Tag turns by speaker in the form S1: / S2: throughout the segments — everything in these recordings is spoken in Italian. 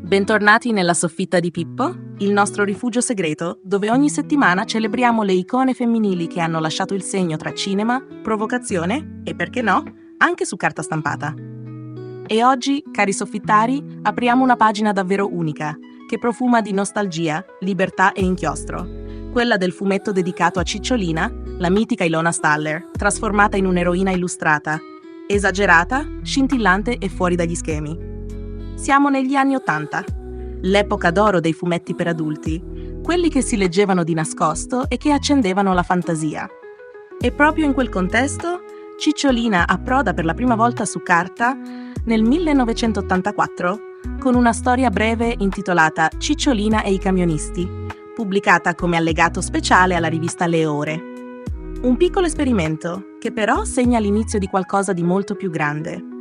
S1: Bentornati nella soffitta di Pippo, il nostro rifugio segreto, dove ogni settimana celebriamo le icone femminili che hanno lasciato il segno tra cinema, provocazione e, perché no, anche su carta stampata. E oggi, cari soffittari, apriamo una pagina davvero unica, che profuma di nostalgia, libertà e inchiostro. Quella del fumetto dedicato a Cicciolina, la mitica Ilona Staller, trasformata in un'eroina illustrata, esagerata, scintillante e fuori dagli schemi. Siamo negli anni '80, l'epoca d'oro dei fumetti per adulti, quelli che si leggevano di nascosto e che accendevano la fantasia. E proprio in quel contesto, Cicciolina approda per la prima volta su carta nel 1984 con una storia breve intitolata Cicciolina e i camionisti, pubblicata come allegato speciale alla rivista Le Ore. Un piccolo esperimento che però segna l'inizio di qualcosa di molto più grande.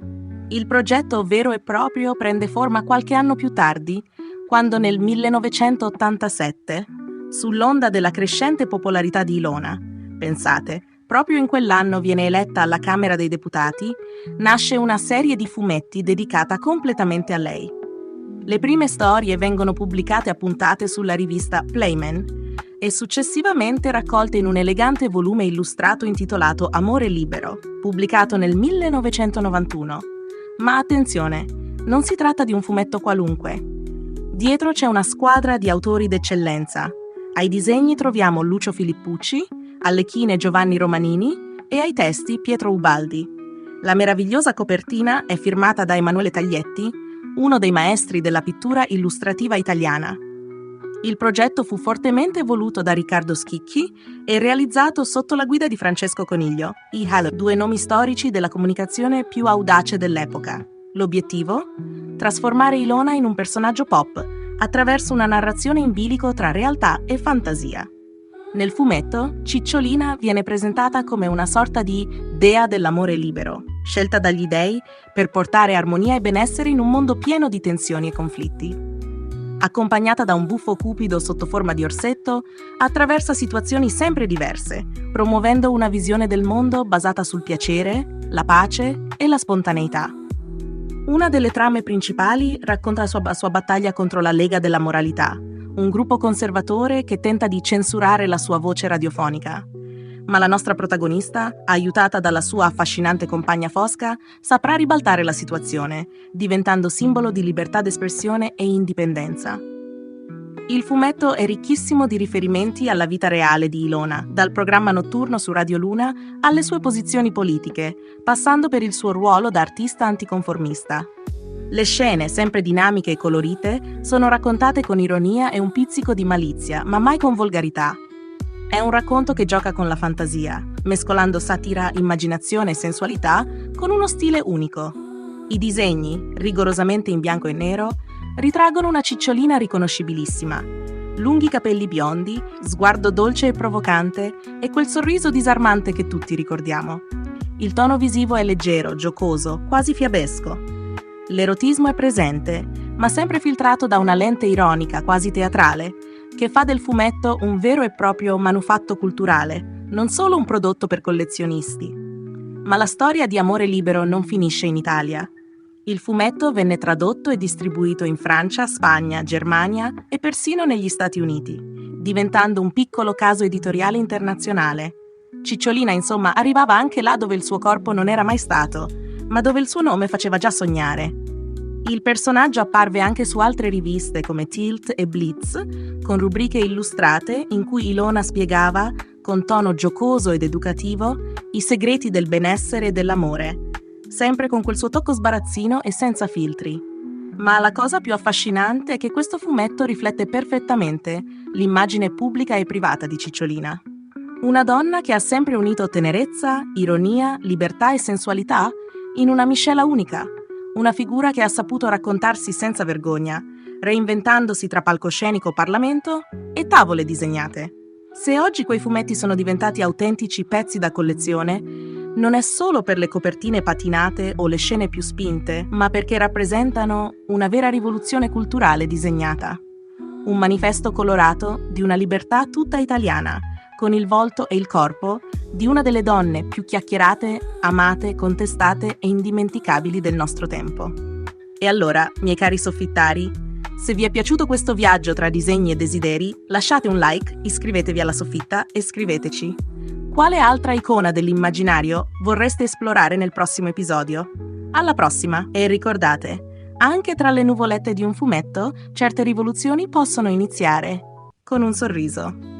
S1: Il progetto vero e proprio prende forma qualche anno più tardi, quando nel 1987, sull'onda della crescente popolarità di Ilona, pensate, proprio in quell'anno viene eletta alla Camera dei Deputati, nasce una serie di fumetti dedicata completamente a lei. Le prime storie vengono pubblicate a puntate sulla rivista Playmen e successivamente raccolte in un elegante volume illustrato intitolato Amore Libero, pubblicato nel 1991. Ma attenzione, non si tratta di un fumetto qualunque. Dietro c'è una squadra di autori d'eccellenza. Ai disegni troviamo Lucio Filippucci, alle chine Giovanni Romanini e ai testi Pietro Ubaldi. La meravigliosa copertina è firmata da Emanuele Taglietti, uno dei maestri della pittura illustrativa italiana. Il progetto fu fortemente voluto da Riccardo Schicchi e realizzato sotto la guida di Francesco Coniglio, i Halo, due nomi storici della comunicazione più audace dell'epoca. L'obiettivo? Trasformare Ilona in un personaggio pop, attraverso una narrazione in bilico tra realtà e fantasia. Nel fumetto, Cicciolina viene presentata come una sorta di dea dell'amore libero, scelta dagli dei per portare armonia e benessere in un mondo pieno di tensioni e conflitti. Accompagnata da un buffo cupido sotto forma di orsetto, attraversa situazioni sempre diverse, promuovendo una visione del mondo basata sul piacere, la pace e la spontaneità. Una delle trame principali racconta la sua battaglia contro la Lega della Moralità, un gruppo conservatore che tenta di censurare la sua voce radiofonica. Ma la nostra protagonista, aiutata dalla sua affascinante compagna Fosca, saprà ribaltare la situazione, diventando simbolo di libertà d'espressione e indipendenza. Il fumetto è ricchissimo di riferimenti alla vita reale di Ilona, dal programma notturno su Radio Luna alle sue posizioni politiche, passando per il suo ruolo da artista anticonformista. Le scene, sempre dinamiche e colorite, sono raccontate con ironia e un pizzico di malizia, ma mai con volgarità. È un racconto che gioca con la fantasia, mescolando satira, immaginazione e sensualità con uno stile unico. I disegni, rigorosamente in bianco e nero, ritraggono una Cicciolina riconoscibilissima. Lunghi capelli biondi, sguardo dolce e provocante e quel sorriso disarmante che tutti ricordiamo. Il tono visivo è leggero, giocoso, quasi fiabesco. L'erotismo è presente, ma sempre filtrato da una lente ironica, quasi teatrale, che fa del fumetto un vero e proprio manufatto culturale, non solo un prodotto per collezionisti. Ma la storia di Amore Libero non finisce in Italia. Il fumetto venne tradotto e distribuito in Francia, Spagna, Germania e persino negli Stati Uniti, diventando un piccolo caso editoriale internazionale. Cicciolina, insomma, arrivava anche là dove il suo corpo non era mai stato, ma dove il suo nome faceva già sognare. Il personaggio apparve anche su altre riviste come Tilt e Blitz, con rubriche illustrate in cui Ilona spiegava, con tono giocoso ed educativo, i segreti del benessere e dell'amore, sempre con quel suo tocco sbarazzino e senza filtri. Ma la cosa più affascinante è che questo fumetto riflette perfettamente l'immagine pubblica e privata di Cicciolina. Una donna che ha sempre unito tenerezza, ironia, libertà e sensualità in una miscela unica. Una figura che ha saputo raccontarsi senza vergogna, reinventandosi tra palcoscenico, Parlamento e tavole disegnate. Se oggi quei fumetti sono diventati autentici pezzi da collezione, non è solo per le copertine patinate o le scene più spinte, ma perché rappresentano una vera rivoluzione culturale disegnata. Un manifesto colorato di una libertà tutta italiana, con il volto e il corpo di una delle donne più chiacchierate, amate, contestate e indimenticabili del nostro tempo. E allora, miei cari soffittari, Se vi è piaciuto questo viaggio tra disegni e desideri, lasciate un like, iscrivetevi alla Soffitta e scriveteci. Quale altra icona dell'immaginario vorreste esplorare nel prossimo episodio? Alla prossima e ricordate, anche tra le nuvolette di un fumetto, certe rivoluzioni possono iniziare con un sorriso.